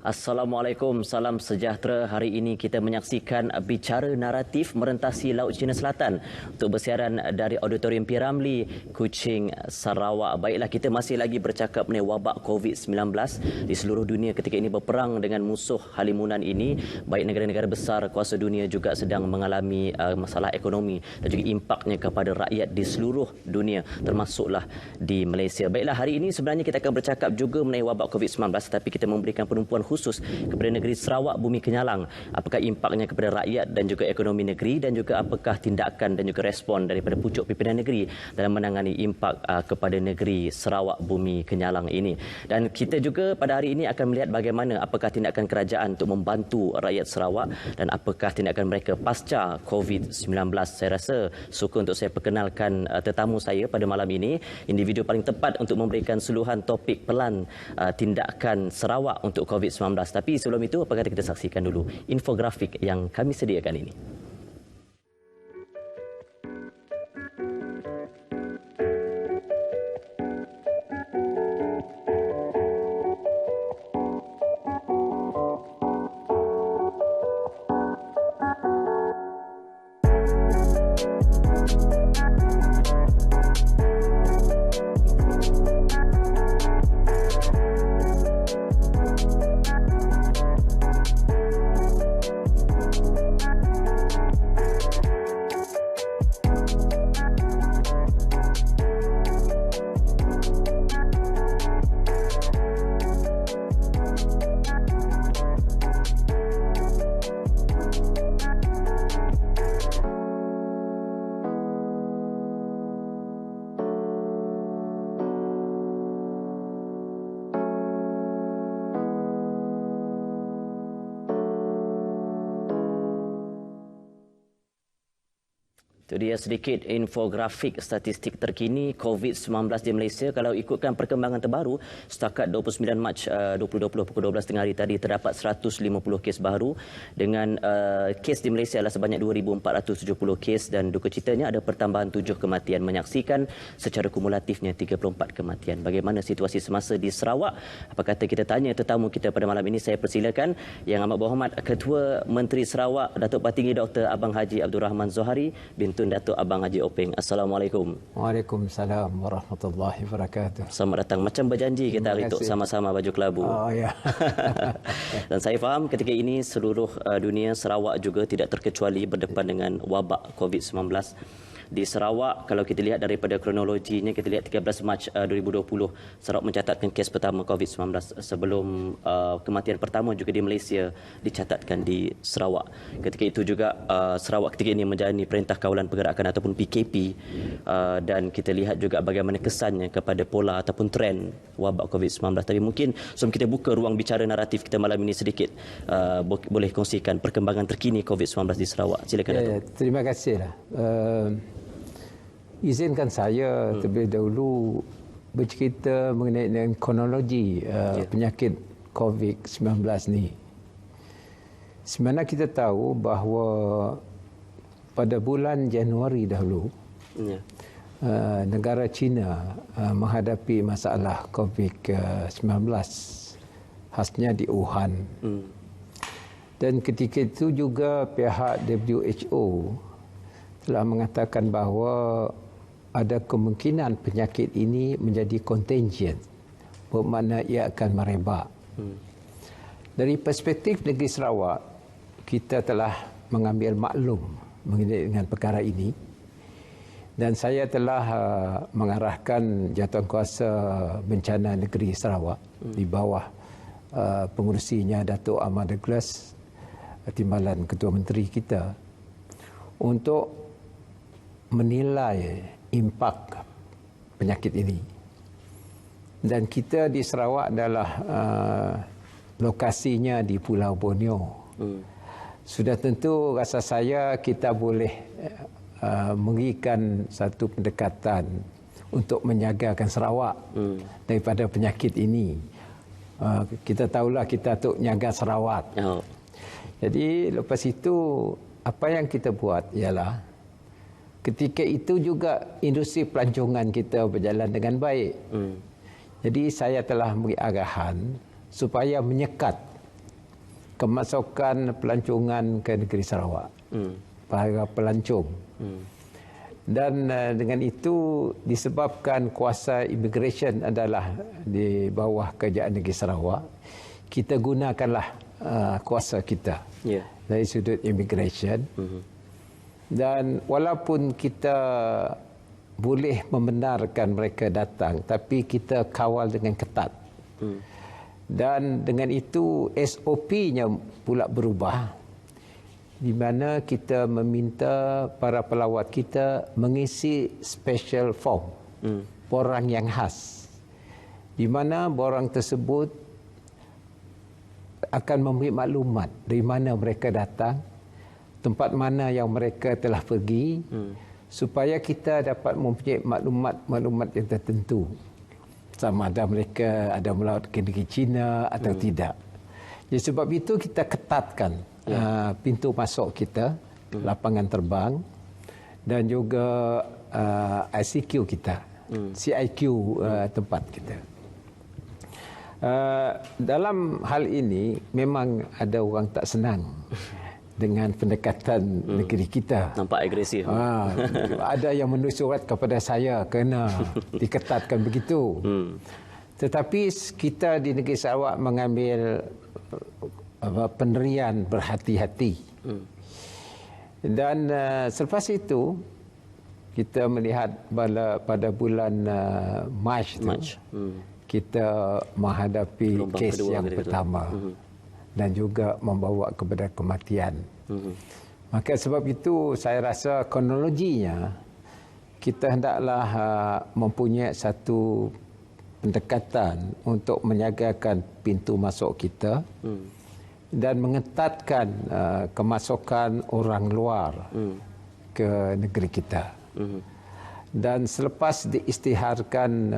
Assalamualaikum, salam sejahtera. Hari ini kita menyaksikan Bicara Naratif Merentasi Laut Cina Selatan untuk bersiaran dari Auditorium P. Ramlee, Kuching, Sarawak. Baiklah, kita masih lagi bercakap mengenai wabak COVID-19 di seluruh dunia ketika ini berperang dengan musuh halimunan ini. Baik negara-negara besar kuasa dunia juga sedang mengalami masalah ekonomi dan juga impaknya kepada rakyat di seluruh dunia, termasuklah di Malaysia. Baiklah, hari ini sebenarnya kita akan bercakap juga mengenai wabak COVID-19, tetapi kita memberikan penumpuan khusus kepada negeri Sarawak Bumi Kenyalang. Apakah impaknya kepada rakyat dan juga ekonomi negeri, dan juga apakah tindakan dan juga respon daripada pucuk pimpinan negeri dalam menangani impak kepada negeri Sarawak Bumi Kenyalang ini. Dan kita juga pada hari ini akan melihat bagaimana apakah tindakan kerajaan untuk membantu rakyat Sarawak dan apakah tindakan mereka pasca COVID-19. Saya rasa suka untuk saya perkenalkan tetamu saya pada malam ini, individu paling tepat untuk memberikan suluhan topik pelan tindakan Sarawak untuk COVID-19. Tapi sebelum itu, apa kata kita saksikan dulu infografik yang kami sediakan ini. Itu dia sedikit infografik statistik terkini COVID-19 di Malaysia. Kalau ikutkan perkembangan terbaru, setakat 29 Mac 2020 pukul 12 tengah hari tadi terdapat 150 kes baru, dengan kes di Malaysia adalah sebanyak 2,470 kes, dan duka citanya ada pertambahan 7 kematian, menyaksikan secara kumulatifnya 34 kematian. Bagaimana situasi semasa di Sarawak? Apa kata kita tanya tetamu kita pada malam ini. Saya persilakan Yang Amat Berhormat Ketua Menteri Sarawak, Datuk Patinggi Dr. Abang Haji Abdul Rahman Zohari, Tun Datuk Abang Haji Openg. Assalamualaikum. Waalaikumsalam warahmatullahi wabarakatuh. Selamat datang. Macam berjanji kita hari itu sama-sama baju kelabu. Oh ya. Dan saya faham ketika ini seluruh dunia, Sarawak juga tidak terkecuali berdepan dengan wabak COVID-19. Di Sarawak, kalau kita lihat daripada kronologinya, kita lihat 13 Mac 2020 Sarawak mencatatkan kes pertama COVID-19 sebelum kematian pertama juga di Malaysia dicatatkan di Sarawak. Ketika itu juga Sarawak ketika ini menjalani Perintah Kawalan Pergerakan ataupun PKP, dan kita lihat juga bagaimana kesannya kepada pola ataupun trend wabak COVID-19. Tapi mungkin sebelum kita buka ruang bicara naratif kita malam ini, sedikit boleh kongsikan perkembangan terkini COVID-19 di Sarawak. Silakan Datuk. Terima kasihlah. Izinkan saya terlebih dahulu bercerita mengenai dengan kronologi penyakit COVID-19 ni. Sebenarnya kita tahu bahawa pada bulan Januari dahulu, negara China menghadapi masalah COVID-19, khasnya di Wuhan. Dan ketika itu juga pihak WHO telah mengatakan bahawa ada kemungkinan penyakit ini menjadi contagion, bermakna ia akan merebak. Dari perspektif negeri Sarawak, kita telah mengambil maklum mengenai dengan perkara ini, dan saya telah mengarahkan Jawatankuasa Bencana Negeri Sarawak di bawah pengurusinya Datuk Ahmad Douglas, Timbalan Ketua Menteri kita, untuk menilai impak penyakit ini. Dan kita di Sarawak adalah lokasinya di Pulau Borneo. Sudah tentu rasa saya kita boleh memberikan satu pendekatan untuk menjagakan Sarawak daripada penyakit ini. Kita tahulah kita untuk menjaga Sarawak. Jadi lepas itu apa yang kita buat ialah ketika itu juga industri pelancongan kita berjalan dengan baik. Jadi saya telah memberi arahan supaya menyekat kemasukan pelancongan ke negeri Sarawak. Para pelancong. Dan dengan itu disebabkan kuasa immigration adalah di bawah kerajaan negeri Sarawak, kita gunakanlah kuasa kita dari sudut immigration. Dan walaupun kita boleh membenarkan mereka datang, tapi kita kawal dengan ketat. Dan dengan itu SOP-nya pula berubah, di mana kita meminta para pelawat kita mengisi special form, borang yang khas, di mana borang tersebut akan memberi maklumat dari mana mereka datang, tempat mana yang mereka telah pergi, supaya kita dapat mempunyai maklumat yang tertentu, sama ada mereka ada melawat ke negeri China atau tidak. Jadi sebab itu kita ketatkan pintu masuk kita, lapangan terbang, dan juga ICQ kita, CIQ tempat kita. Dalam hal ini memang ada orang tak senang dengan pendekatan negeri kita. Nampak agresif. Ada yang menulis surat kepada saya kena diketatkan begitu. Tetapi kita di negeri Sarawak mengambil pendirian berhati-hati. Dan selepas itu kita melihat pada bulan Mac kita menghadapi gelombang kes kedua yang pertama dan juga membawa kepada kematian. Maka sebab itu saya rasa kronologinya kita hendaklah mempunyai satu pendekatan untuk menjagakan pintu masuk kita dan mengetatkan kemasukan orang luar ke negeri kita. Dan selepas diisytiharkan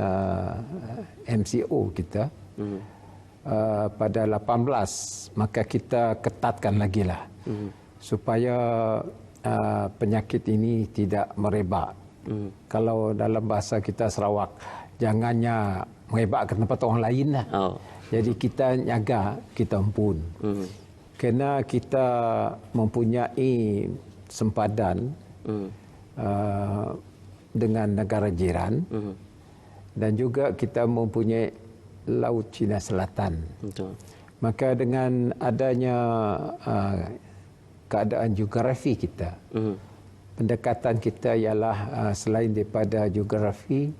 MCO kita pada 18, maka kita ketatkan lagi lah supaya penyakit ini tidak merebak. Kalau dalam bahasa kita Sarawak, jangannya merebak ke tempat orang lain lah. Jadi kita nyaga, kita empun. Kerana kita mempunyai sempadan dengan negara jiran, dan juga kita mempunyai Laut Cina Selatan. Maka dengan adanya keadaan geografi kita, pendekatan kita ialah selain daripada geografi,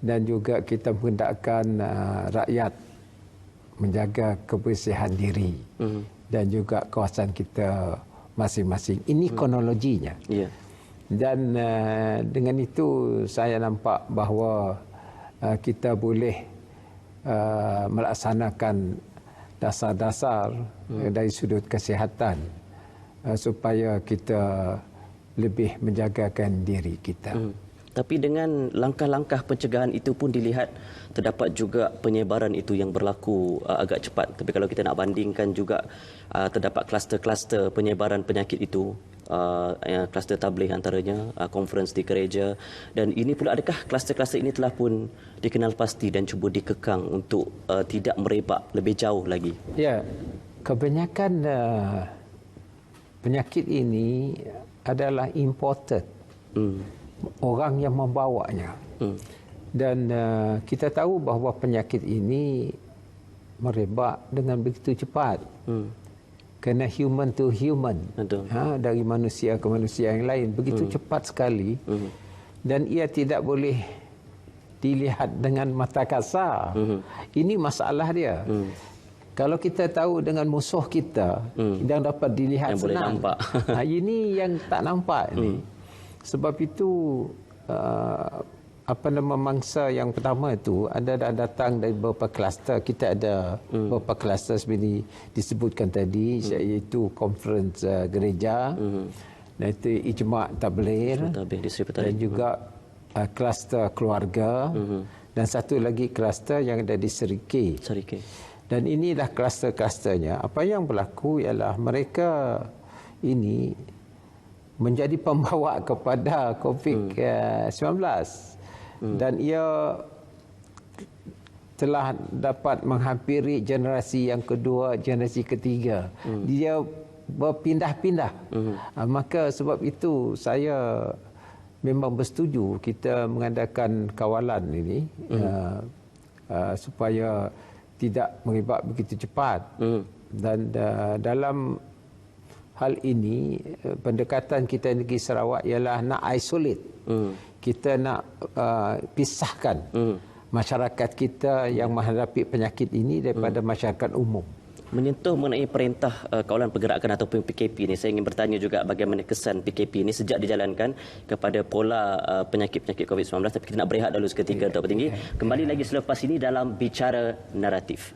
dan juga kita menghendakkan rakyat menjaga kebersihan diri dan juga kawasan kita masing-masing. Ini kronologinya. Dan dengan itu saya nampak bahawa kita boleh melaksanakan dasar-dasar dari sudut kesihatan supaya kita lebih menjagakan diri kita. Tapi dengan langkah-langkah pencegahan itu pun dilihat terdapat juga penyebaran itu yang berlaku agak cepat. Tapi kalau kita nak bandingkan juga terdapat kluster-kluster penyebaran penyakit itu, kluster tabligh antaranya, konferens di gereja, dan ini pula adakah kluster-kluster ini telah pun dikenal pasti dan cuba dikekang untuk tidak merebak lebih jauh lagi? Ya, kebanyakan penyakit ini adalah imported. Orang yang membawanya. Dan kita tahu bahawa penyakit ini merebak dengan begitu cepat. Kerana human to human. Dari manusia ke manusia yang lain. Begitu cepat sekali. Dan ia tidak boleh dilihat dengan mata kasar. Ini masalah dia. Kalau kita tahu dengan musuh kita, yang dapat dilihat yang senang. Boleh nampak. Ini yang tak nampak ni. Sebab itu mangsa yang pertama itu ada datang dari beberapa kluster. Kita ada beberapa kluster seperti disebutkan tadi, iaitu konferens gereja, iaitu ijma' tabligh, dan juga kluster keluarga, dan satu lagi kluster yang ada di Serikei. Dan inilah kluster-klusternya. Apa yang berlaku ialah mereka ini menjadi pembawa kepada COVID-19. Dan ia telah dapat menghampiri generasi yang kedua, generasi ketiga. Dia berpindah-pindah. Maka sebab itu saya memang bersetuju kita mengadakan kawalan ini supaya tidak merebak begitu cepat. Dan dalam hal ini pendekatan kita negeri Sarawak ialah nak isolate. Kita nak pisahkan masyarakat kita yang menghadapi penyakit ini daripada masyarakat umum. Menyentuh mengenai perintah kawalan pergerakan ataupun PKP ini, saya ingin bertanya juga bagaimana kesan PKP ini sejak dijalankan kepada pola penyakit-penyakit COVID-19. Tapi kita nak berehat dulu seketika, Dr. Petinggi. Kembali lagi selepas ini dalam Bicara Naratif.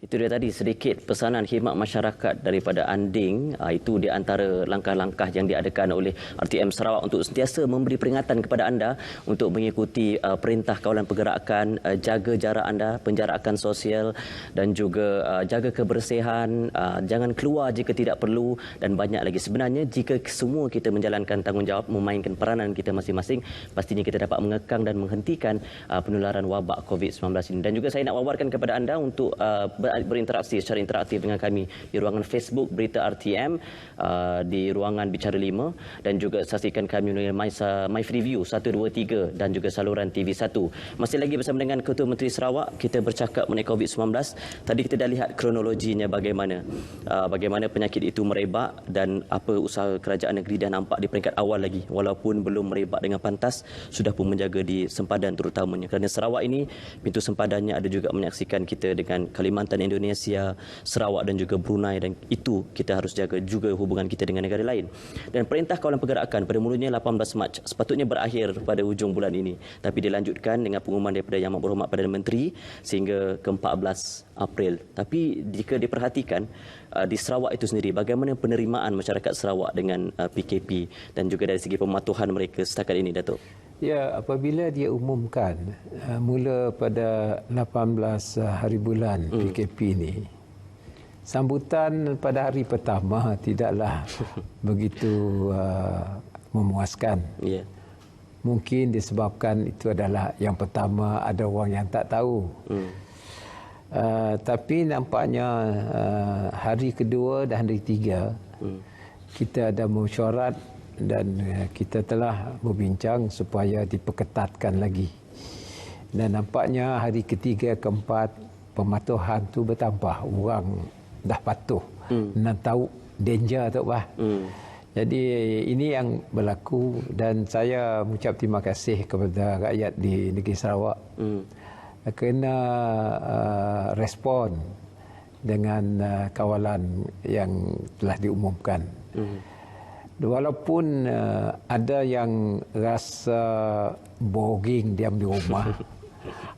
Itu dia tadi sedikit pesanan khidmat masyarakat daripada Anding. Itu di antara langkah-langkah yang diadakan oleh RTM Sarawak untuk sentiasa memberi peringatan kepada anda untuk mengikuti perintah kawalan pergerakan, jaga jarak anda, penjarakan sosial dan juga jaga kebersihan, jangan keluar jika tidak perlu dan banyak lagi. Sebenarnya jika semua kita menjalankan tanggungjawab, memainkan peranan kita masing-masing, pastinya kita dapat mengekang dan menghentikan penularan wabak COVID-19 ini. Dan juga saya nak wawarkan kepada anda untuk berinteraksi secara interaktif dengan kami di ruangan Facebook Berita RTM, di ruangan Bicara 5 dan juga saksikan kami melalui My Freeview 123 dan juga saluran TV1. Masih lagi bersama dengan Ketua Menteri Sarawak, kita bercakap mengenai COVID-19. Tadi kita dah lihat kronologinya bagaimana penyakit itu merebak dan apa usaha kerajaan negeri dah nampak di peringkat awal lagi, walaupun belum merebak dengan pantas, sudah pun menjaga di sempadan terutamanya. Kerana Sarawak ini pintu sempadannya ada juga menyaksikan kita dengan Kalimantan, Indonesia, Sarawak dan juga Brunei, dan itu kita harus jaga juga hubungan kita dengan negara lain. Dan perintah kawalan pergerakan pada mulanya 18 Mac sepatutnya berakhir pada hujung bulan ini, tapi dilanjutkan dengan pengumuman daripada Yang Berhormat Perdana Menteri sehingga ke-14 April. Tapi jika diperhatikan di Sarawak itu sendiri, bagaimana penerimaan masyarakat Sarawak dengan PKP dan juga dari segi pematuhan mereka setakat ini, Datuk? Ya, apabila dia umumkan mula pada 18 hari bulan PKP ini, sambutan pada hari pertama tidaklah begitu memuaskan. Yeah. Mungkin disebabkan itu adalah yang pertama, ada orang yang tak tahu. Tapi nampaknya hari kedua dan hari ketiga kita ada mesyuarat dan kita telah berbincang supaya diperketatkan lagi. Dan nampaknya hari ketiga, keempat, pematuhan tu bertambah. Orang dah patuh dan tahu danger tu bah. Jadi ini yang berlaku dan saya mengucap terima kasih kepada rakyat di negeri Sarawak kerana respon dengan kawalan yang telah diumumkan. Walaupun ada yang rasa boring diam di rumah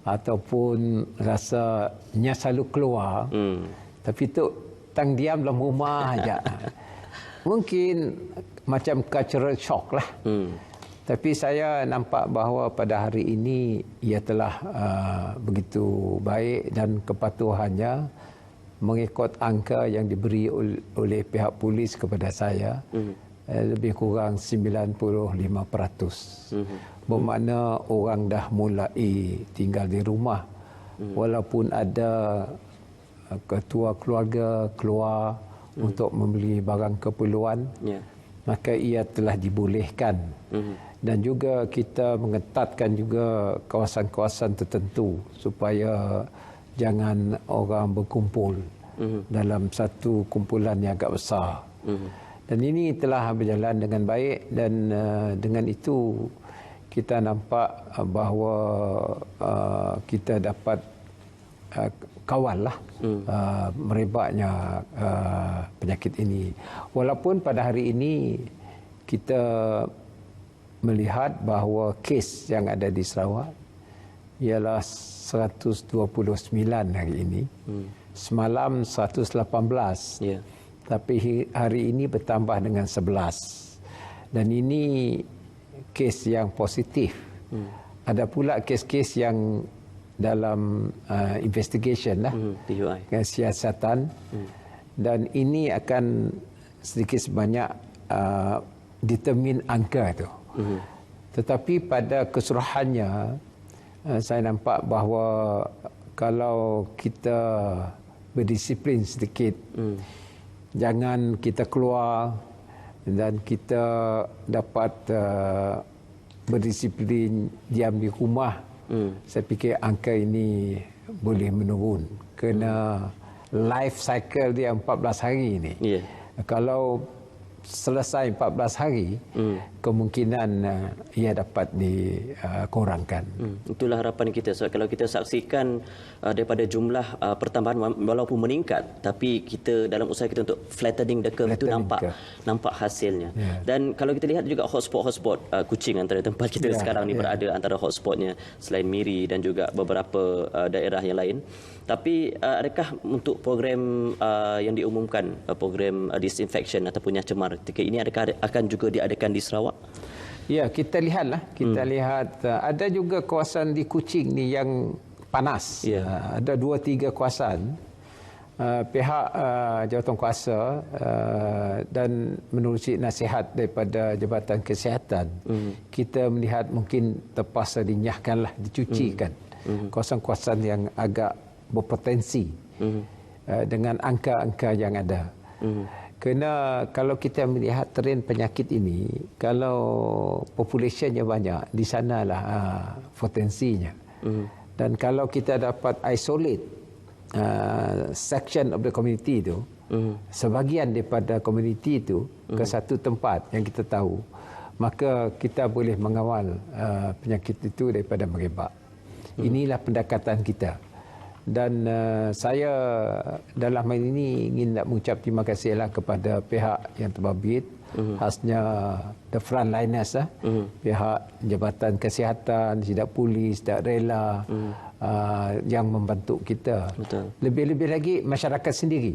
ataupun rasanya selalu keluar, tapi tu tang diam dalam rumah aja. Mungkin macam cultural shock lah. Tapi saya nampak bahawa pada hari ini ia telah begitu baik dan kepatuhannya mengikut angka yang diberi oleh pihak polis kepada saya. Lebih kurang 95%. Bermakna orang dah mulai tinggal di rumah. Walaupun ada ketua keluarga keluar untuk membeli barang keperluan, maka ia telah dibolehkan. Dan juga kita mengetatkan juga kawasan-kawasan tertentu supaya jangan orang berkumpul dalam satu kumpulan yang agak besar. Dan ini telah berjalan dengan baik dan dengan itu kita nampak bahawa kita dapat kawallah merebaknya penyakit ini. Walaupun pada hari ini kita melihat bahawa kes yang ada di Sarawak ialah 129 hari ini. Semalam 118. Yeah. Tapi hari ini bertambah dengan 11. Dan ini kes yang positif. Ada pula kes-kes yang dalam investigation lah, siasatan. Dan ini akan sedikit sebanyak determine angka itu. Tetapi pada keseluruhannya saya nampak bahawa kalau kita berdisiplin sedikit, jangan kita keluar dan kita dapat berdisiplin diam di rumah, saya fikir angka ini boleh menurun. Kerana life cycle dia 14 hari ini. Kalau selesai 14 hari, kemungkinan ia dapat dikurangkan. Itulah harapan kita. So, kalau kita saksikan daripada jumlah pertambahan walaupun meningkat, tapi kita dalam usaha kita untuk flattening the curve itu nampak hasilnya. Dan kalau kita lihat juga hotspot Kuching antara tempat kita sekarang ni berada antara hotspotnya selain Miri dan juga beberapa daerah yang lain. Tapi adakah untuk program yang diumumkan, program disinfection ataupun yang cemar ketika ini adakah akan juga diadakan di Sarawak? Ya, kita lihatlah. Kita lihat ada juga kawasan di Kuching ni yang panas. Ada 2-3 kawasan. Pihak jawatankuasa dan menerusi nasihat daripada Jabatan Kesihatan, kita melihat mungkin terpaksa dinyahkanlah, dicucikan kawasan-kawasan yang agak berpotensi dengan angka-angka yang ada. Kerana kalau kita melihat trend penyakit ini, kalau populationnya banyak, di sanalah potensinya. Dan kalau kita dapat isolate section of the community itu, sebahagian daripada community itu ke satu tempat yang kita tahu, maka kita boleh mengawal penyakit itu daripada merebak. Inilah pendekatan kita. Dan saya dalam hal ini ingin nak mengucap terima kasihlah kepada pihak yang terbabit, khasnya the frontliners, pihak Jabatan Kesihatan, sidak polis, sidak rela, yang membantu kita. Lebih-lebih lagi masyarakat sendiri.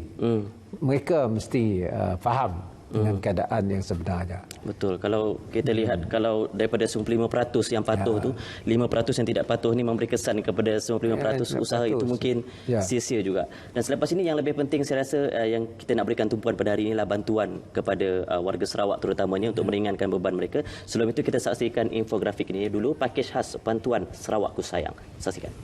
Mereka mesti faham dengan keadaan yang sebenarnya. Betul. Kalau kita lihat, kalau daripada 95% yang patuh tu, 5% yang tidak patuh ni memberi kesan kepada 95% usaha itu mungkin sia-sia juga. Dan selepas ini yang lebih penting saya rasa yang kita nak berikan tumpuan pada hari inilah bantuan kepada warga Sarawak terutamanya untuk meringankan beban mereka. Sebelum itu kita saksikan infografik ini dulu, pakej khas bantuan Sarawak Ku Sayang. Saksikan.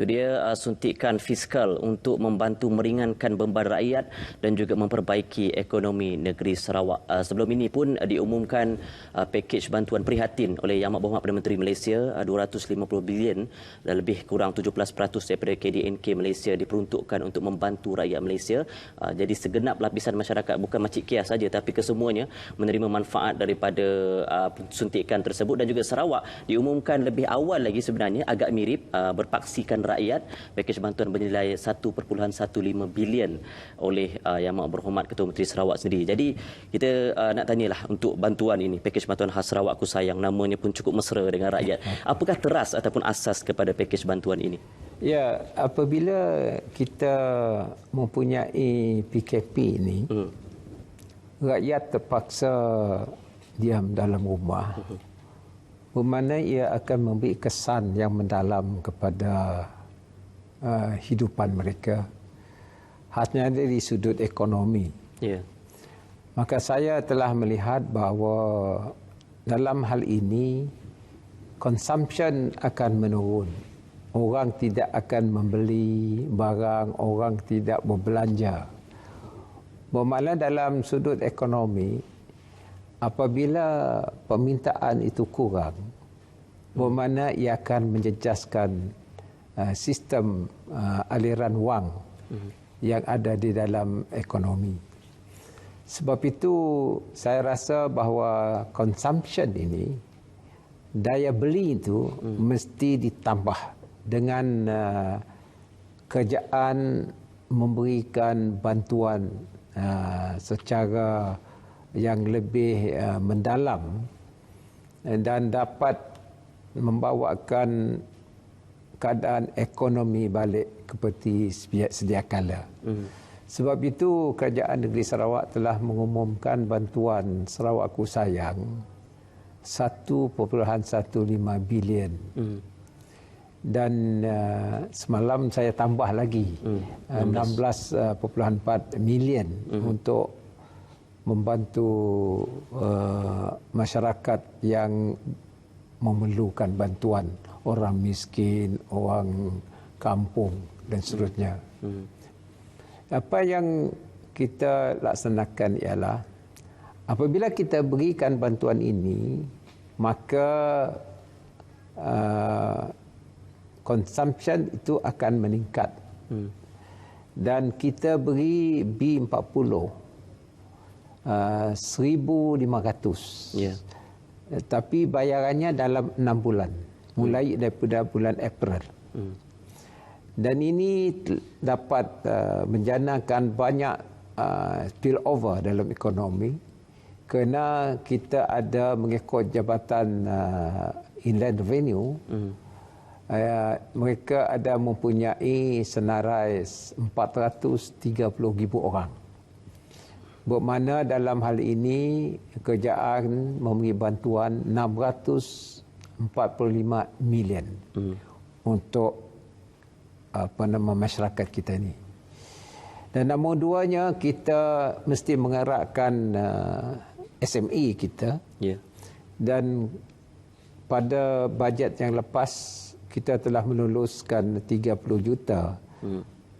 Itu dia suntikan fiskal untuk membantu meringankan beban rakyat dan juga memperbaiki ekonomi negeri Sarawak. Sebelum ini pun diumumkan pakej bantuan prihatin oleh Yang Amat Berhormat Perdana Menteri Malaysia, 250 bilion dan lebih kurang 17% daripada KDNK Malaysia diperuntukkan untuk membantu rakyat Malaysia. Jadi segenap lapisan masyarakat, bukan Makcik Kia saja tapi kesemuanya menerima manfaat daripada suntikan tersebut. Dan juga Sarawak diumumkan lebih awal lagi sebenarnya, agak mirip, berpaksikan rakyat pakej bantuan bernilai 1.15 bilion oleh Yang Amat Berhormat Ketua Menteri Sarawak sendiri. Jadi kita nak tanyalah untuk bantuan ini, pakej bantuan khas Sarawak Ku Sayang, namanya pun cukup mesra dengan rakyat. Apakah teras ataupun asas kepada pakej bantuan ini? Ya, apabila kita mempunyai PKP ini, rakyat terpaksa diam dalam rumah, bermakna ia akan memberi kesan yang mendalam kepada hidupan mereka, hanya dari sudut ekonomi. Ya. Maka saya telah melihat bahawa dalam hal ini consumption akan menurun. Orang tidak akan membeli barang, orang tidak berbelanja. Bermakna dalam sudut ekonomi, apabila permintaan itu kurang, bermakna ia akan menjejaskan sistem aliran wang yang ada di dalam ekonomi. Sebab itu saya rasa bahawa consumption ini, daya beli itu mesti ditambah dengan kerajaan memberikan bantuan secara yang lebih mendalam dan dapat membawakan keadaan ekonomi balik seperti sedia kala. Sebab itu Kerajaan Negeri Sarawak telah mengumumkan bantuan Sarawakku Sayang 1.15 bilion. Dan semalam saya tambah lagi 16.4 million untuk membantu masyarakat yang memerlukan bantuan, orang miskin, orang kampung dan seterusnya. Apa yang kita laksanakan ialah apabila kita berikan bantuan ini, maka consumption itu akan meningkat. Dan kita beri B40 1,500. Ya. Tapi bayarannya dalam 6 bulan. Mulai daripada bulan April. Dan ini dapat menjanakan banyak spillover dalam ekonomi kerana kita ada mengikut Jabatan Inland Revenue, mereka ada mempunyai senarai 430,000 orang. Bermakna dalam hal ini kerajaan memberi bantuan 645 million untuk masyarakat kita ini. Dan nombor duanya, kita mesti menggerakkan SME kita. Ya. Dan pada bajet yang lepas kita telah meluluskan 30 juta.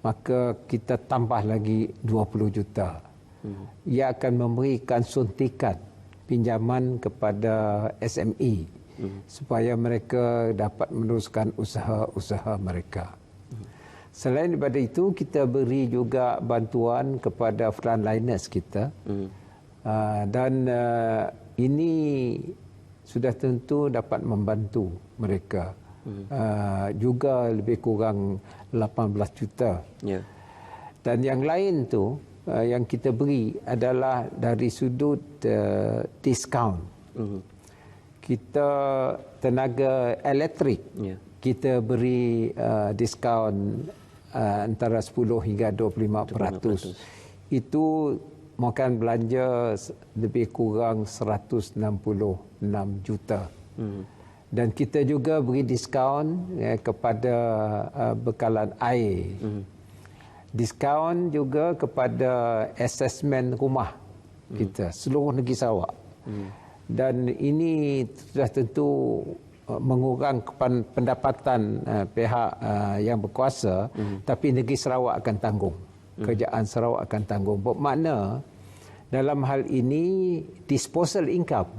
Maka kita tambah lagi 20 juta. Ia akan memberikan suntikan pinjaman kepada SME supaya mereka dapat meneruskan usaha-usaha mereka. Selain daripada itu, kita beri juga bantuan kepada frontliners kita. Dan ini sudah tentu dapat membantu mereka. Juga lebih kurang 18 juta. Ya. Dan yang lain tu yang kita beri adalah dari sudut diskaun. Kita tenaga elektrik, kita beri diskaun antara 10 hingga 25%. Itu makan belanja lebih kurang 166 juta. Dan kita juga beri diskaun kepada bekalan air. Diskaun juga kepada asesmen rumah kita seluruh negeri Sarawak. Dan ini sudah tentu mengurangkan pendapatan pihak yang berkuasa, tapi negeri Sarawak akan tanggung. Kerajaan Sarawak akan tanggung. Bermakna dalam hal ini disposal income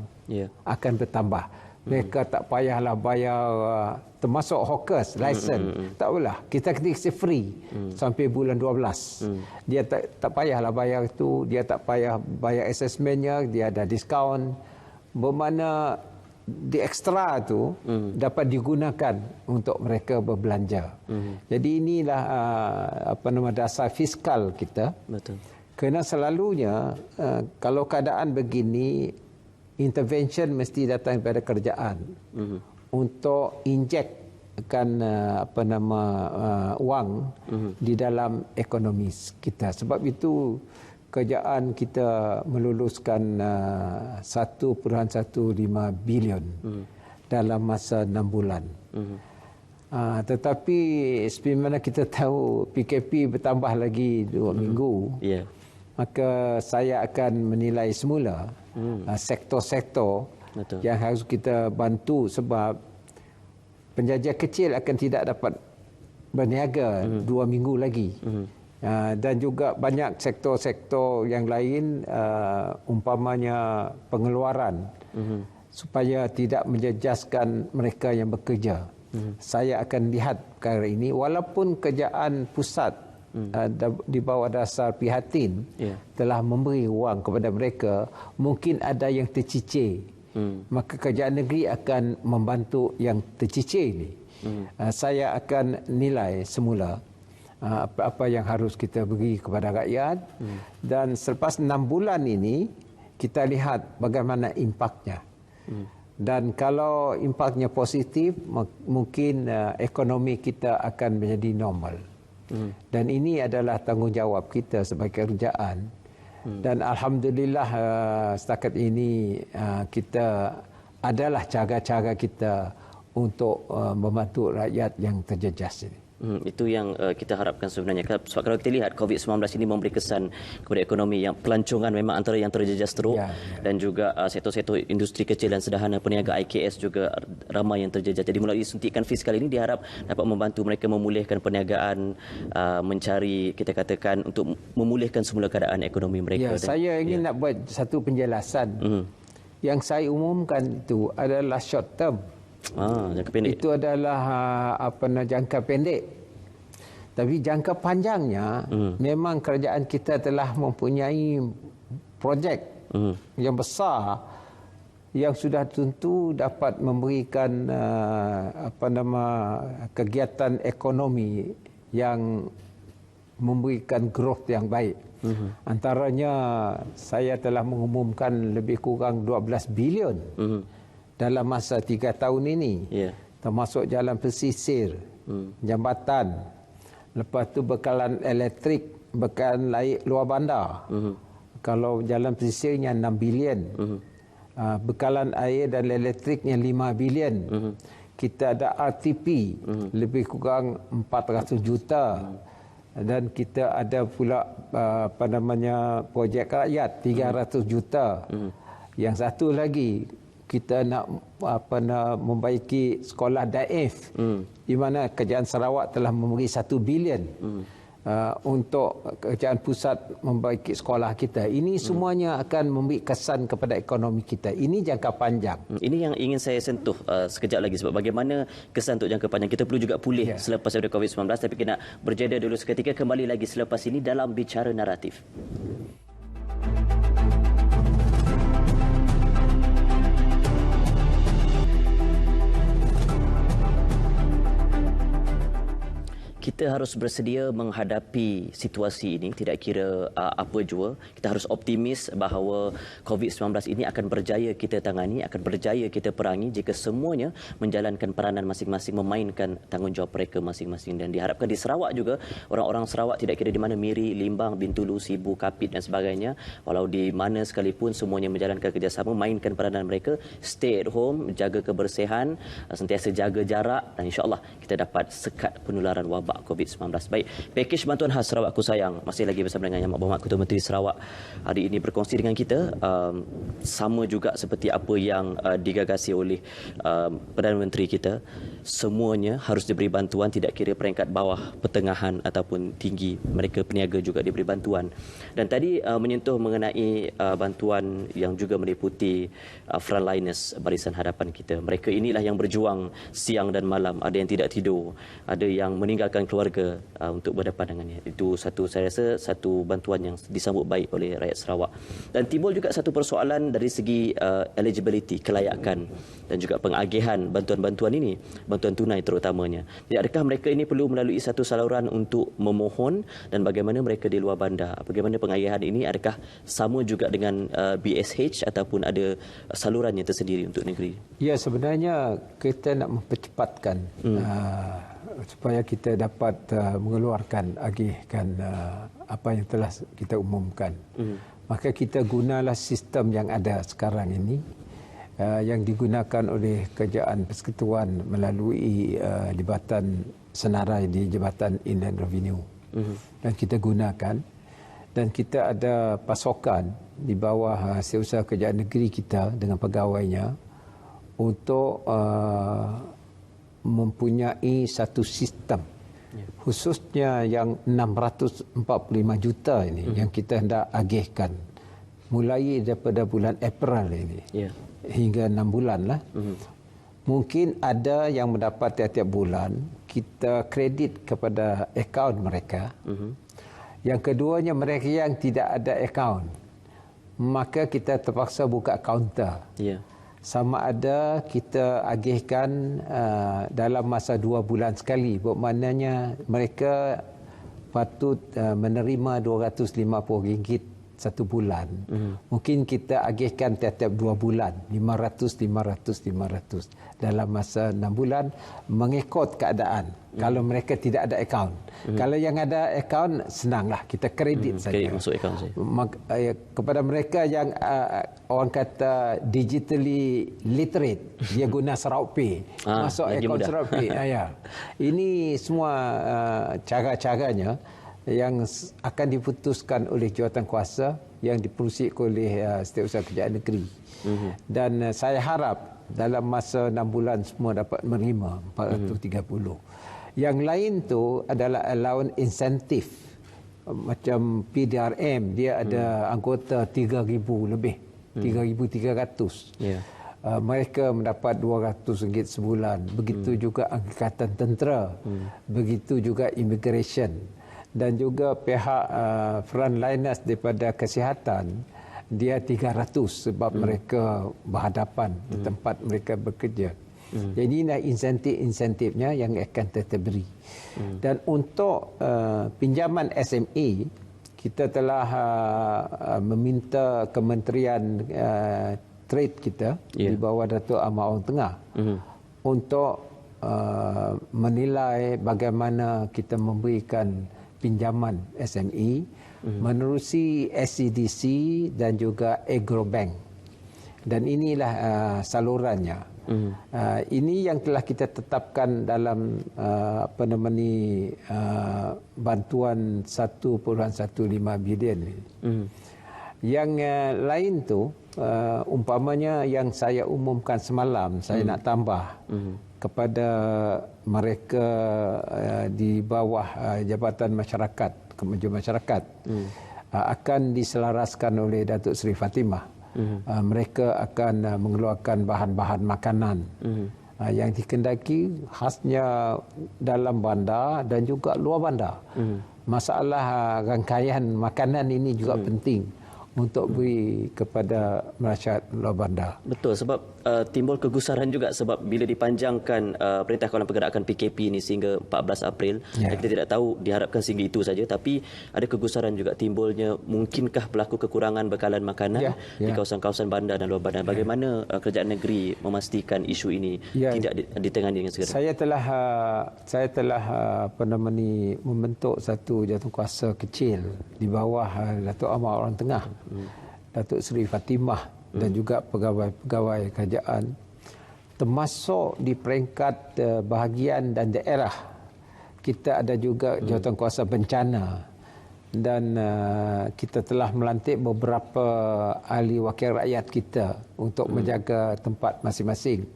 akan bertambah. Mereka tak payahlah bayar termasuk hawkers license. Tak apalah, kita kasi free sampai bulan 12. Dia tak payahlah bayar itu, dia tak payah bayar assessmentnya, dia ada diskaun. Bermakna di ekstra tu dapat digunakan untuk mereka berbelanja. Jadi inilah dasar fiskal kita. Betul. Kerana selalunya kalau keadaan begini, intervention mesti datang daripada kerajaan untuk injekkan wang di dalam ekonomi kita. Sebab itu kerajaan kita meluluskan 1.15 bilion dalam masa 6 bulan. Tetapi seperti mana kita tahu PKP bertambah lagi 2 minggu. Yeah. Maka saya akan menilai semula sektor-sektor yang harus kita bantu, sebab penjajah kecil akan tidak dapat berniaga 2 minggu lagi. Dan juga banyak sektor-sektor yang lain, umpamanya pengeluaran, supaya tidak menjejaskan mereka yang bekerja. Saya akan lihat perkara ini, walaupun kerajaan pusat di bawah dasar Prihatin telah memberi wang kepada mereka, mungkin ada yang tercicir. Maka kerajaan negeri akan membantu yang tercicir ini. Saya akan nilai semula apa yang harus kita beri kepada rakyat, dan selepas 6 bulan ini kita lihat bagaimana impaknya. Dan kalau impaknya positif, mungkin ekonomi kita akan menjadi normal. Dan ini adalah tanggungjawab kita sebagai kerajaan. Dan alhamdulillah setakat ini kita adalah cara-cara kita untuk membantu rakyat yang terjejas ini. Itu yang kita harapkan sebenarnya. Sebab kalau kita lihat COVID-19 ini memberi kesan kepada ekonomi yang pelancongan memang antara yang terjejas teruk, dan juga sektor-sektor industri kecil dan sederhana, peniaga IKS juga ramai yang terjejas. Jadi melalui suntikan fiskal ini diharap dapat membantu mereka memulihkan perniagaan, mencari, kita katakan, untuk memulihkan semula keadaan ekonomi mereka. Saya ingin nak buat satu penjelasan. Yang saya umumkan itu adalah short term. Jangka pendek. Itu adalah jangka pendek. Tapi jangka panjangnya memang kerajaan kita telah mempunyai projek yang besar yang sudah tentu dapat memberikan kegiatan ekonomi yang memberikan growth yang baik. Antaranya saya telah mengumumkan lebih kurang 12 bilion dalam masa 3 tahun ini, termasuk jalan pesisir, jambatan, lepas tu bekalan elektrik, bekalan air luar bandar. Kalau jalan pesisirnya 6 bilion, bekalan air dan elektriknya 5 bilion. Kita ada RTP lebih kurang 400 juta. Dan kita ada pula projek rakyat 300 juta. Yang satu lagi, kita nak membaiki sekolah daif, di mana kerajaan Sarawak telah memberi 1 bilion untuk kerajaan pusat membaiki sekolah kita. Ini semuanya akan memberi kesan kepada ekonomi kita. Ini jangka panjang. Ini yang ingin saya sentuh sekejap lagi, sebab bagaimana kesan untuk jangka panjang. Kita perlu juga pulih selepas ada COVID-19, tapi kita nak berjeda dulu seketika, kembali lagi selepas ini dalam Bicara Naratif. Kita harus bersedia menghadapi situasi ini, tidak kira apa jua. Kita harus optimis bahawa COVID-19 ini akan berjaya kita tangani, akan berjaya kita perangi jika semuanya menjalankan peranan masing-masing, memainkan tanggungjawab mereka masing-masing. Dan diharapkan di Sarawak juga, orang-orang Sarawak tidak kira di mana, Miri, Limbang, Bintulu, Sibu, Kapit dan sebagainya, walau di mana sekalipun, semuanya menjalankan kerjasama, mainkan peranan mereka, stay at home, jaga kebersihan, sentiasa jaga jarak, dan insya-Allah kita dapat sekat penularan wabak COVID-19. Baik, pakej bantuan khas Sarawakku sayang masih lagi bersama dengan Yang Berhormat Ketua Menteri Sarawak hari ini berkongsi dengan kita, sama juga seperti apa yang digagasi oleh Perdana Menteri kita. Semuanya harus diberi bantuan, tidak kira peringkat bawah, pertengahan ataupun tinggi. Mereka peniaga juga diberi bantuan. Dan tadi menyentuh mengenai bantuan yang juga meliputi frontliners, barisan hadapan kita. Mereka inilah yang berjuang siang dan malam, ada yang tidak tidur, ada yang meninggalkan keluarga untuk berdepan dengannya. Itu saya rasa satu bantuan yang disambut baik oleh rakyat Sarawak. Dan timbul juga satu persoalan dari segi eligibility, kelayakan dan juga pengagihan bantuan-bantuan ini, bantuan tunai terutamanya. Jadi adakah mereka ini perlu melalui satu saluran untuk memohon, dan bagaimana mereka di luar bandar? Bagaimana pengagihan ini? Adakah sama juga dengan BSH ataupun ada salurannya tersendiri untuk negeri? Ya, sebenarnya kita nak mempercepatkan supaya kita dapat mengeluarkan agihkan apa yang telah kita umumkan. Maka kita gunalah sistem yang ada sekarang ini, yang digunakan oleh Kerajaan Persekutuan melalui Jabatan Senarai di Jabatan Inland Revenue. Dan kita gunakan, dan kita ada pasokan di bawah Setiausaha Kerajaan Negeri kita dengan pegawainya untuk mempunyai satu sistem, khususnya yang 645 juta ini yang kita hendak agihkan mulai daripada bulan April ini hingga 6 bulan lah. Mungkin ada yang mendapat tiap-tiap bulan, kita kredit kepada akaun mereka. Yang keduanya, mereka yang tidak ada akaun, maka kita terpaksa buka kaunter. Sama ada kita agihkan dalam masa 2 bulan sekali. Bermaknanya mereka patut menerima RM250 satu bulan. Mungkin kita agihkan tiap-tiap 2 bulan, 500 dalam masa 6 bulan, mengikut keadaan. Kalau mereka tidak ada akaun. Kalau yang ada akaun, senanglah, kita kredit saja. Masuk akaun saja. Kepada mereka yang orang kata digitally literate, dia guna Sarawak-Pay, masuk akaun Sarawak-Pay. Ini semua cara-caranya yang akan diputuskan oleh jawatankuasa yang diperusi oleh Setiausaha Kerajaan Negeri. Dan saya harap dalam masa 6 bulan semua dapat menerima 430. Yang lain tu adalah allowance insentif. Macam PDRM, dia ada anggota 3,000 lebih, 3,300. Mereka mendapat RM200 sebulan. Begitu juga Angkatan Tentera, begitu juga Immigration. Dan juga pihak frontliners daripada kesihatan, dia 300 sebab mereka berhadapan di tempat mereka bekerja. Jadi inilah insentif-insentifnya yang akan kita beri. Dan untuk pinjaman SME, kita telah meminta Kementerian Trade kita di bawah Datuk Ahmad Orang Tengah untuk menilai bagaimana kita memberikan pinjaman SME menerusi SCDC dan juga Agrobank. Dan inilah salurannya. Ini yang telah kita tetapkan dalam bantuan 1.15 bilion. Yang lain tu umpamanya yang saya umumkan semalam, saya nak tambah kepada mereka di bawah Jabatan Masyarakat, Kemajuan Masyarakat, akan diselaraskan oleh Datuk Seri Fatimah. Mereka akan mengeluarkan bahan-bahan makanan yang dikendaki khasnya dalam bandar dan juga luar bandar. Masalah rangkaian makanan ini juga penting untuk beri kepada masyarakat luar bandar. Betul, sebab timbul kegusaran juga sebab bila dipanjangkan Perintah Kawalan Pergerakan PKP ini sehingga 14 April, dan kita tidak tahu diharapkan sehingga itu saja, tapi ada kegusaran juga timbulnya mungkinkah berlaku kekurangan bekalan makanan di kawasan-kawasan bandar dan luar bandar. Bagaimana kerajaan negeri memastikan isu ini tidak ditangani dengan segera? Saya telah membentuk satu jawatankuasa kecil di bawah Datuk Ahmad Orang Tengah, Datuk Seri Fatimah dan juga pegawai-pegawai kerajaan, termasuk di peringkat bahagian dan daerah. Kita ada juga jawatankuasa bencana, dan kita telah melantik beberapa ahli wakil rakyat kita untuk menjaga tempat masing-masing,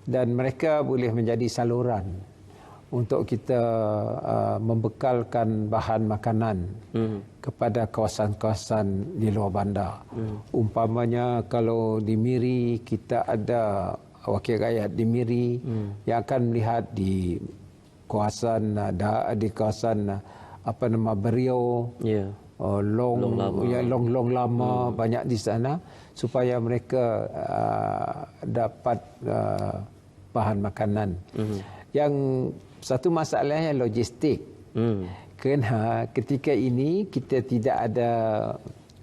dan mereka boleh menjadi saluran untuk kita membekalkan bahan makanan kepada kawasan-kawasan di luar bandar. Umpamanya kalau di Miri, kita ada wakil rakyat di Miri yang akan melihat di kawasan Berio, long lama banyak di sana, supaya mereka dapat bahan makanan. Yang satu masalahnya logistik. Kerana ketika ini kita tidak ada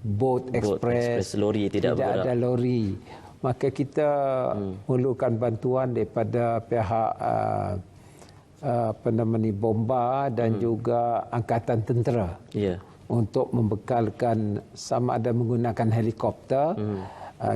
boat express, lori tidak ada lori. Maka kita perlukan bantuan daripada pihak bomba dan juga Angkatan Tentera untuk membekalkan sama ada menggunakan helikopter.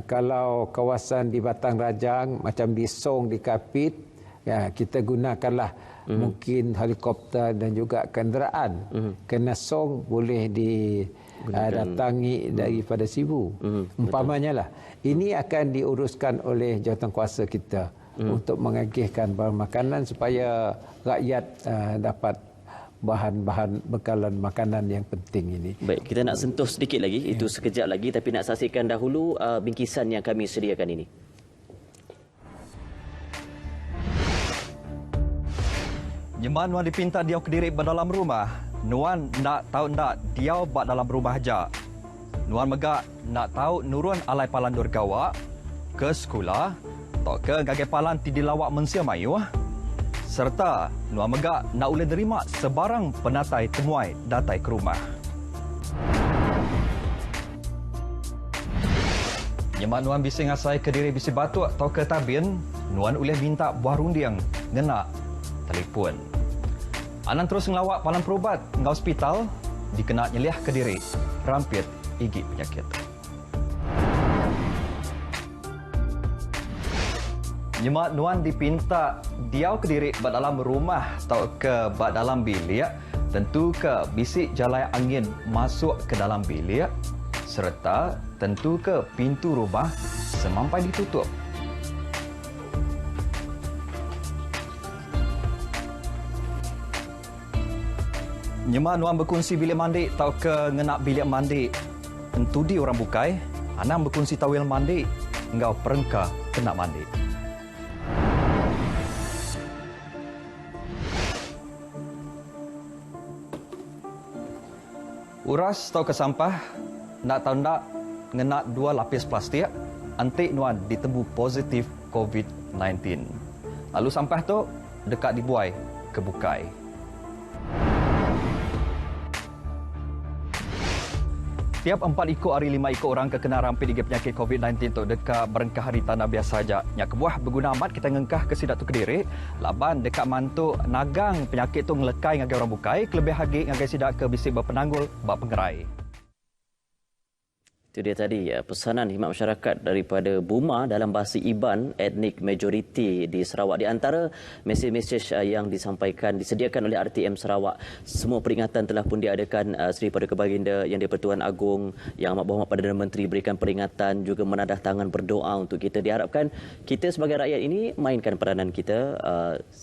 Kalau kawasan di Batang Rajang macam di Song, di Kapit, ya, kita gunakanlah mungkin helikopter dan juga kenderaan. Kerana Song boleh didatangi daripada Sibu. Umpamanya lah. Ini akan diuruskan oleh jawatankuasa kita untuk mengagihkan bahan makanan supaya rakyat dapat bahan-bahan bekalan makanan yang penting ini. Baik, kita nak sentuh sedikit lagi, itu sekejap lagi, tapi nak saksikan dahulu bingkisan yang kami sediakan ini. Nyeman Nuan dipinta diau kediri dalam rumah. Nuan nak tahu nak diau bak dalam rumah aja. Nuan megak nak tahu nurun alai palan durgawa ke sekolah, tok ke gagai palan ti dilawak mensia mayu. Serta Nuan megak nak ulih nerima sebarang penatai temuai datai ke rumah. Nyemak Nuan bisi ngasai ke diri bisi batuk atau ke tabin, Nuan ulih minta buah rundiang ngena telefon. Anan terus ngelawak palan perubat ke hospital, dikena nyeliah ke diri, rampit igi penyakit. Nyemak Nuan dipinta diau ke diri bak dalam rumah atau ke bak dalam bilik, tentu ke bisik jalai angin masuk ke dalam bilik, serta tentu ke pintu rumah semampai ditutup. Nyemak Nuan berkongsi bilik mandi atau ke ngenak bilik mandi, tentu di orang bukai, anang berkongsi tawil mandi, engkau perengka kena mandi. Uras atau ke sampah, nak tahu nak ngenak 2 lapis plastik, antik Nuan ditebu positif COVID-19. Lalu sampah tu dekat dibuai ke bukai. Tiap 4 ikut hari 5 ikut orang kekena rampit dengan penyakit COVID-19 tu dekat berengkah hari tanah biasa saja. Yang kebuah berguna amat kita ngengkah ke sidak tu Kediri. Laban dekat mantuk nagang penyakit tu ngelekai ngagai orang bukai. Kelebih hagi ngagai sidak ke bisik berpenanggul bak pengerai. Itu dia tadi pesanan khidmat masyarakat daripada Buma dalam bahasa Iban, etnik majoriti di Sarawak. Di antara mesej-mesej yang disediakan oleh RTM Sarawak, semua peringatan telah pun diadakan. Seri Paduka Baginda Yang di-Pertuan Agong, Yang Amat Berhormat Perdana Menteri berikan peringatan, juga menadah tangan berdoa untuk kita. Diharapkan kita sebagai rakyat ini mainkan peranan kita,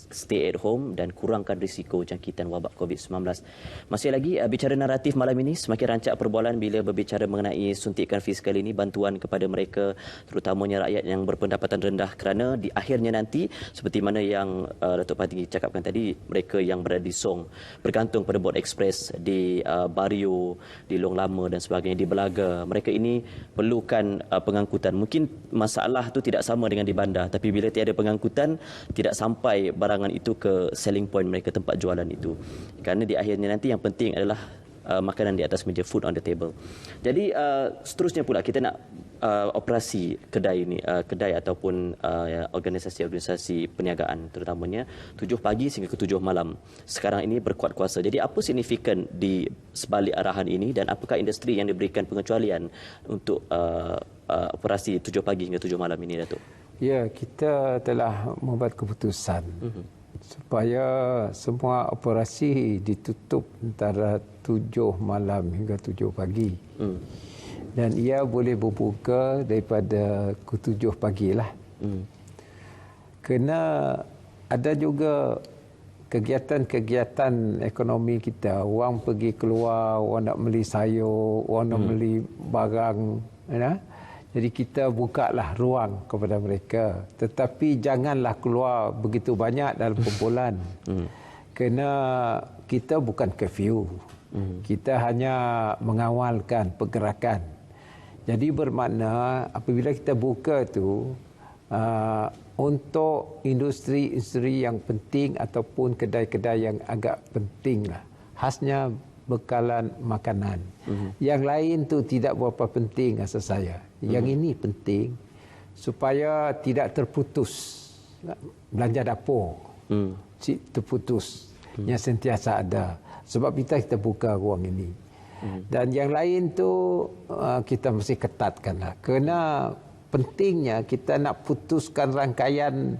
stay at home dan kurangkan risiko jangkitan wabak COVID-19. Masih lagi bicara naratif malam ini, semakin rancak perbualan bila berbicara mengenai suntikan fiskal ini, bantuan kepada mereka terutamanya rakyat yang berpendapatan rendah, kerana di akhirnya nanti seperti mana yang Datuk Pattinggi cakapkan tadi, mereka yang berada di Song bergantung pada bot ekspres di Bario, di Long Lama dan sebagainya, di Belaga, mereka ini perlukan pengangkutan. Mungkin masalah tu tidak sama dengan di bandar, tapi bila tiada pengangkutan, tidak sampai barangan itu ke selling point mereka, tempat jualan itu. Kerana di akhirnya nanti yang penting adalah makanan di atas meja, food on the table. Jadi seterusnya pula kita nak operasi kedai ini, kedai ataupun organisasi-organisasi perniagaan terutamanya 7 pagi sehingga ke 7 malam. Sekarang ini berkuat kuasa. Jadi apa signifikan di sebalik arahan ini dan apakah industri yang diberikan pengecualian untuk operasi 7 pagi hingga 7 malam ini, Datuk? Ya, kita telah membuat keputusan supaya semua operasi ditutup antara 7 malam hingga 7 pagi. Dan ia boleh berbuka daripada ke 7 pagi lah. Kerana ada juga kegiatan-kegiatan ekonomi kita. Orang pergi keluar, orang nak beli sayur, orang nak beli barang. Ya? Jadi kita bukalah ruang kepada mereka. Tetapi janganlah keluar begitu banyak dalam kumpulan. Kerana kita bukan curfew. Kita hanya mengawalkan pergerakan. Jadi bermakna apabila kita buka tu, untuk industri-industri yang penting ataupun kedai-kedai yang agak penting lah. Khasnya bekalan makanan. Yang lain tu tidak berapa penting rasa saya. Yang ini penting supaya tidak terputus belanja dapur. Terputus yang sentiasa ada. Sebab kita buka ruang ini. Dan yang lain tu kita mesti ketatkanlah. Kerana pentingnya kita nak putuskan rangkaian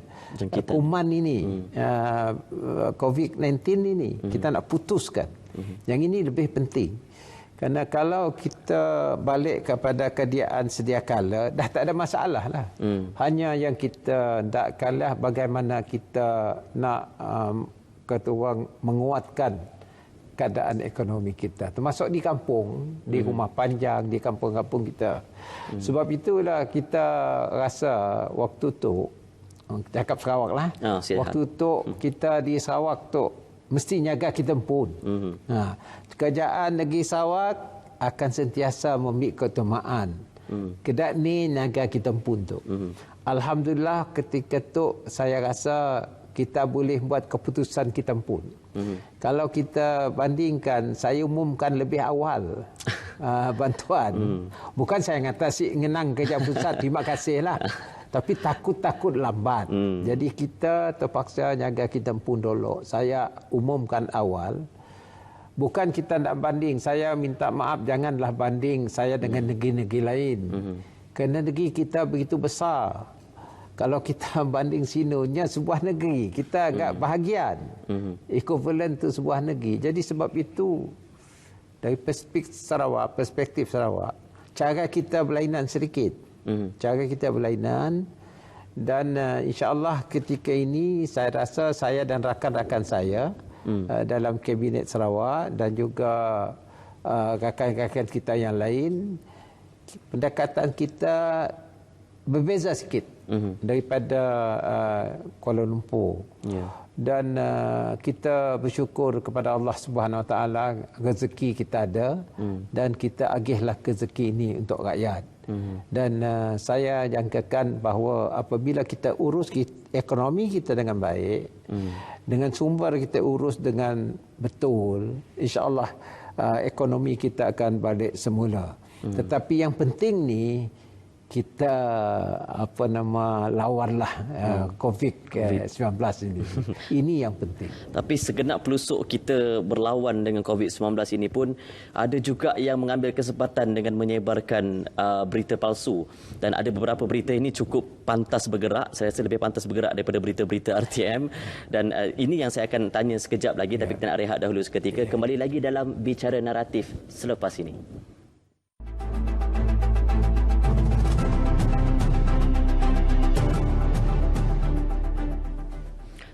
kuman ini, COVID-19 ini, kita nak putuskan. Yang ini lebih penting. Kerana kalau kita balik kepada keadaan sedia kala, dah tak ada masalah lah. Hanya yang kita tak kalah bagaimana kita nak kata orang menguatkan keadaan ekonomi kita. Termasuk di kampung, di rumah panjang, di kampung-kampung kita. Sebab itulah kita rasa waktu tu, cakap Sarawak lah, waktu tu kita di Sarawak tu, mesti jaga kita pun. Kerajaan negeri Sarawak akan sentiasa memikul keutamaan. Kedak ni naga kita pun tu. Alhamdulillah ketika tu saya rasa kita boleh buat keputusan kita pun. Kalau kita bandingkan, saya umumkan lebih awal bantuan. Bukan saya kata si ngenang kerja pusat, terima kasih lah. Tapi takut-takut lambat. Jadi kita terpaksa jaga kita pun dulu. Saya umumkan awal. Bukan kita nak banding. Saya minta maaf, janganlah banding saya dengan negeri-negeri lain. Kerana negeri kita begitu besar. Kalau kita banding sinunya sebuah negeri, kita agak bahagian. Equivalent tu sebuah negeri. Jadi sebab itu, dari perspektif Sarawak, cara kita berlainan sedikit. Cara kita berlainan, dan insya-Allah ketika ini saya rasa saya dan rakan-rakan saya dalam kabinet Sarawak dan juga rakan-rakan kita yang lain, pendekatan kita berbeza sikit daripada Kuala Lumpur. Dan kita bersyukur kepada Allah Subhanahu Wa Taala, rezeki kita ada dan kita agihlah rezeki ini untuk rakyat. Dan saya jangkakan bahawa apabila kita urus ekonomi kita dengan baik, dengan sumber kita urus dengan betul, insya-Allah ekonomi kita akan balik semula. Tetapi yang penting ni kita lawanlah COVID-19 ini. Ini yang penting. Tapi segenap pelusuk kita berlawan dengan COVID-19 ini pun ada juga yang mengambil kesempatan dengan menyebarkan berita palsu, dan ada beberapa berita ini cukup pantas bergerak. Saya rasa lebih pantas bergerak daripada berita-berita RTM, dan ini yang saya akan tanya sekejap lagi, tapi kita nak rehat dahulu seketika. Kembali lagi dalam Bicara Naratif selepas ini.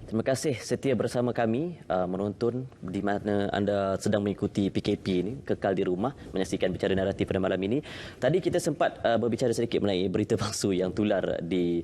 Terima kasih setia bersama kami menonton di mana anda sedang mengikuti PKP ini, kekal di rumah menyaksikan Bicara Naratif pada malam ini. Tadi kita sempat berbicara sedikit mengenai berita palsu yang tular di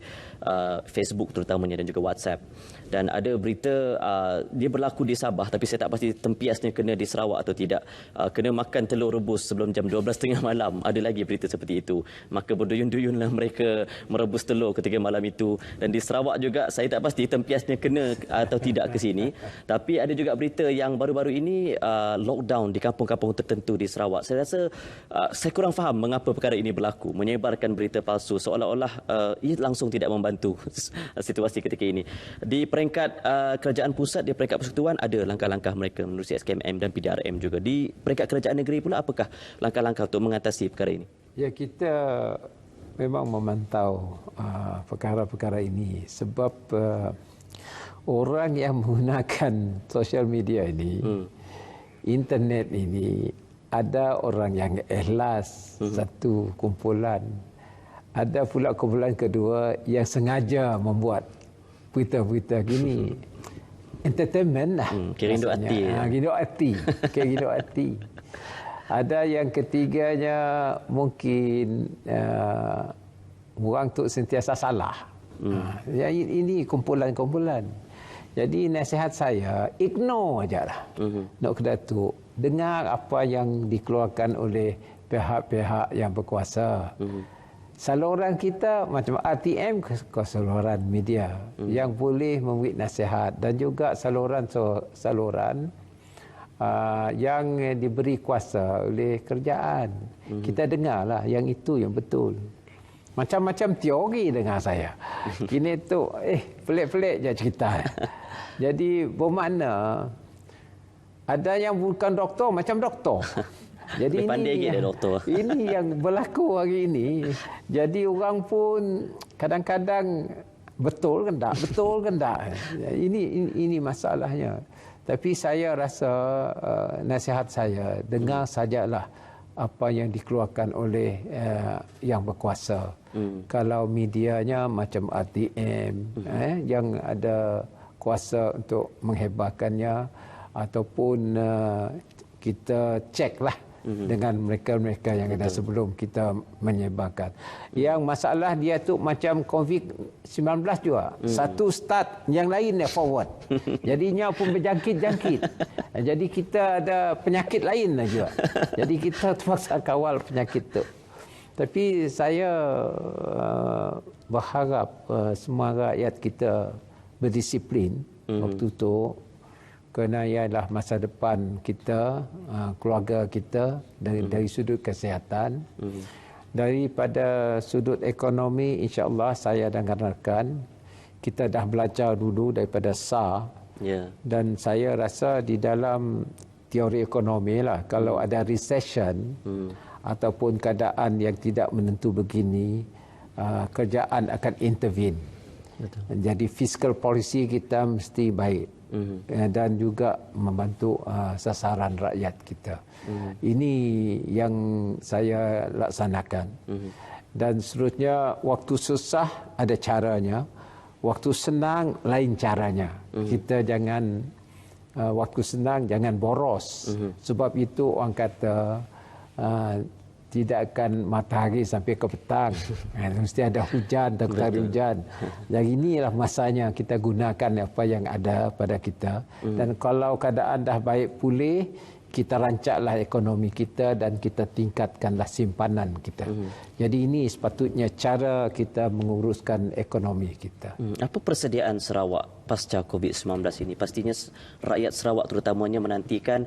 Facebook terutamanya dan juga WhatsApp. Dan ada berita dia berlaku di Sabah, tapi saya tak pasti tempiasnya kena di Sarawak atau tidak. Kena makan telur rebus sebelum jam 12.30 malam. Ada lagi berita seperti itu. Maka berduyun-duyunlah mereka merebus telur ketika malam itu. Dan di Sarawak juga saya tak pasti tempiasnya kena atau tidak ke sini. Tapi ada juga berita yang baru-baru ini lockdown di kampung-kampung tertentu di Sarawak. Saya rasa saya kurang faham mengapa perkara ini berlaku. Menyebarkan berita palsu seolah-olah ia langsung tidak membantu situasi ketika ini. Di peringkat kerajaan pusat, di peringkat persekutuan ada langkah-langkah mereka menerusi SKMM dan PDRM juga. Di peringkat kerajaan negeri pula, apakah langkah-langkah untuk mengatasi perkara ini? Ya, kita memang memantau perkara-perkara ini sebab orang yang menggunakan sosial media ini, internet ini, ada orang yang ikhlas satu kumpulan, ada pula kumpulan kedua yang sengaja membuat berita-berita gini. Entertainment lah. Kira-kira hati. Kira-kira hati. Ada yang ketiganya mungkin orang tu sentiasa salah. Ini kumpulan-kumpulan. Jadi nasihat saya, ignore ajalah. Nak kena tu dengar apa yang dikeluarkan oleh pihak-pihak yang berkuasa. Saluran kita macam RTM, saluran media yang boleh memberi nasihat, dan juga saluran yang diberi kuasa oleh kerajaan. Kita dengarlah yang itu yang betul. Macam-macam teori dengar saya. Kini tu pelik-pelik je cerita. Jadi bermakna ada yang bukan doktor macam doktor. Jadi pandai ini, doktor. Ini yang berlaku hari ini. Jadi orang pun kadang-kadang betul ke tak? Betul ke tak? Ini masalahnya. Tapi saya rasa nasihat saya, dengar sajalah apa yang dikeluarkan oleh yang berkuasa. Kalau medianya macam RTM yang ada kuasa untuk menghebarkannya, ataupun kita ceklah dengan mereka-mereka yang ada sebelum kita menyebarkan. Yang masalah dia tu macam COVID-19 juga. Satu start, yang lain forward. Jadinya pun berjangkit-jangkit. Jadi kita ada penyakit lain juga. Jadi kita terpaksa kawal penyakit tu. Tapi saya berharap semua rakyat kita berdisiplin waktu tu. Kerana ialah masa depan kita, keluarga kita dari sudut kesihatan. Daripada sudut ekonomi, insya-Allah saya dan rakan kita dah belajar dulu daripada SARS. Dan saya rasa di dalam teori ekonomi lah, kalau ada recession ataupun keadaan yang tidak menentu begini, kerajaan akan intervene. Jadi fiscal policy kita mesti baik. Dan juga membantu sasaran rakyat kita. Ini yang saya laksanakan. Dan seterusnya, waktu susah ada caranya, waktu senang lain caranya. Kita jangan waktu senang jangan boros. Sebab itu orang kata tidak akan matahari sampai ke petang. Mesti ada hujan, takdir hujan. Jadi inilah masanya kita gunakan apa yang ada pada kita. Dan kalau keadaan dah baik pulih, kita rancaklah ekonomi kita dan kita tingkatkanlah simpanan kita. Jadi ini sepatutnya cara kita menguruskan ekonomi kita. Apa persediaan Sarawak pasca COVID-19 ini? Pastinya rakyat Sarawak terutamanya menantikan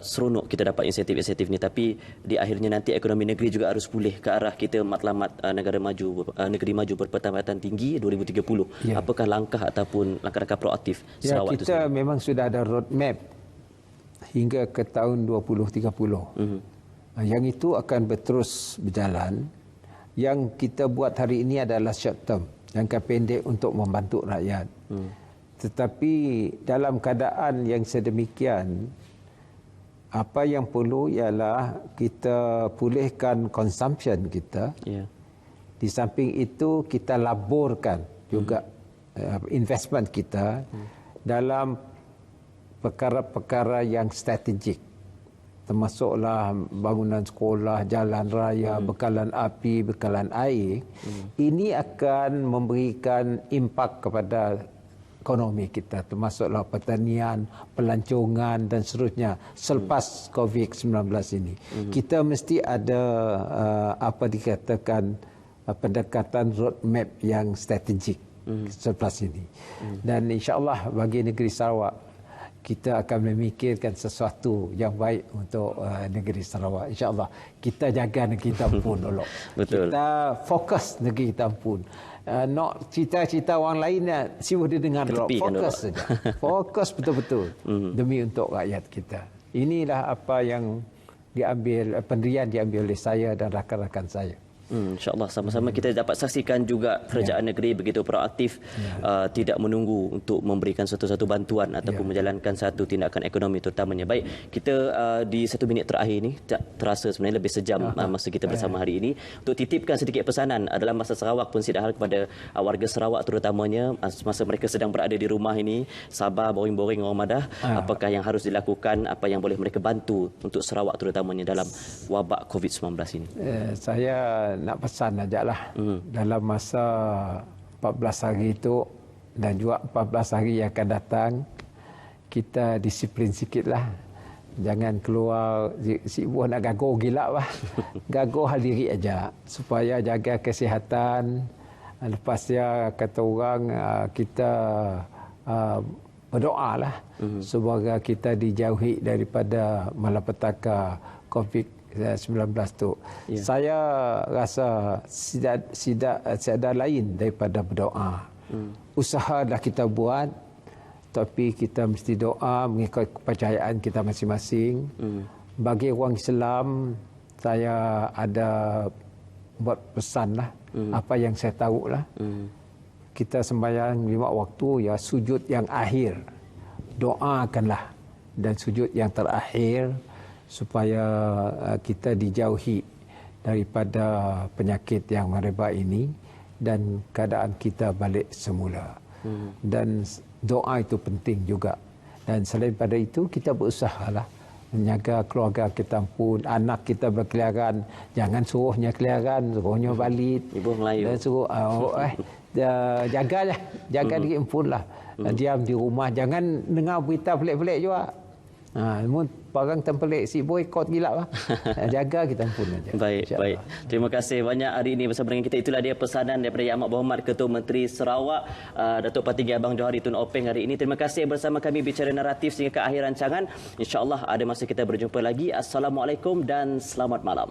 seronok kita dapat insentif-insentif ini, tapi di akhirnya nanti ekonomi negeri juga harus pulih ke arah kita matlamat negeri maju berpendapatan tinggi 2030. Apakah langkah ataupun langkah-langkah proaktif Sarawak itu? Kita memang sudah ada roadmap hingga ke tahun 2030. Yang itu akan berterus berjalan. Yang kita buat hari ini adalah short term, jangka pendek untuk membantu rakyat. Tetapi dalam keadaan yang sedemikian, apa yang perlu ialah kita pulihkan consumption kita. Di samping itu kita laburkan juga investment kita dalam perkara-perkara yang strategik, termasuklah bangunan sekolah, jalan raya, bekalan api, bekalan air. Ini akan memberikan impak kepada ekonomi kita, termasuklah pertanian, pelancongan dan seterusnya selepas COVID-19 ini. Kita mesti ada apa dikatakan pendekatan roadmap yang strategik selepas ini. Dan insya-Allah bagi negeri Sarawak kita akan memikirkan sesuatu yang baik untuk negeri Sarawak. InsyaAllah kita jaga negeri kita pun dulu. Betul. Kita fokus negeri kita pun. Nak cita-cita orang lain sibuk dia dengar dulu. Fokus saja. Fokus betul-betul demi untuk rakyat kita. Inilah apa yang diambil, pendirian diambil oleh saya dan rakan-rakan saya. InsyaAllah sama-sama kita dapat saksikan juga kerajaan negeri begitu proaktif, tidak menunggu untuk memberikan satu-satu bantuan ataupun menjalankan satu tindakan ekonomi terutamanya. Baik, kita di 1 minit terakhir ini terasa sebenarnya lebih sejam masa kita bersama hari ini. Untuk titipkan sedikit pesanan dalam masa Sarawak pun sidahal kepada warga Sarawak terutamanya masa mereka sedang berada di rumah ini, sabar, boring-boring orang madah, apakah yang harus dilakukan, apa yang boleh mereka bantu untuk Sarawak terutamanya dalam wabak COVID-19 ini? Saya nak pesan ajalah dalam masa 14 hari itu dan juga 14 hari yang akan datang, kita disiplin sikitlah. Jangan keluar si buah nak gaguh gila lah. Gaguh hal diri aja supaya jaga kesihatan. Lepas dia kata orang kita berdoalah semoga kita dijauhi daripada malapetaka COVID-19 tu. Saya rasa tidak lain daripada berdoa. Usaha dah kita buat, tapi kita mesti doa mengikut kepercayaan kita masing-masing. bagi orang Islam, saya ada buat pesan lah. Apa yang saya tahu lah. Kita sembahyang 5 waktu, ya sujud yang akhir. Doakanlah. Dan sujud yang terakhir supaya kita dijauhi daripada penyakit yang merebak ini dan keadaan kita balik semula. Dan doa itu penting juga. Dan selain pada itu, kita berusahalah menjaga keluarga kita pun, anak kita berkeliaran, jangan suruhnya keliaran, suruhnya balik. Ibu Melayu. Dan suruh jaga diri pun lah. Diam di rumah, jangan dengar berita pelik-pelik juga. Barang tempelik si boy kot gila lah. Jaga kita pun aja. Baik. Terima kasih banyak hari ini bersama dengan kita. Itulah dia pesanan daripada Yang Amat Berhormat Ketua Menteri Sarawak, Datuk Patinggi Abang Johari Tun Openg hari ini. Terima kasih bersama kami bicara naratif sehingga ke akhir rancangan. InsyaAllah ada masa kita berjumpa lagi. Assalamualaikum dan selamat malam.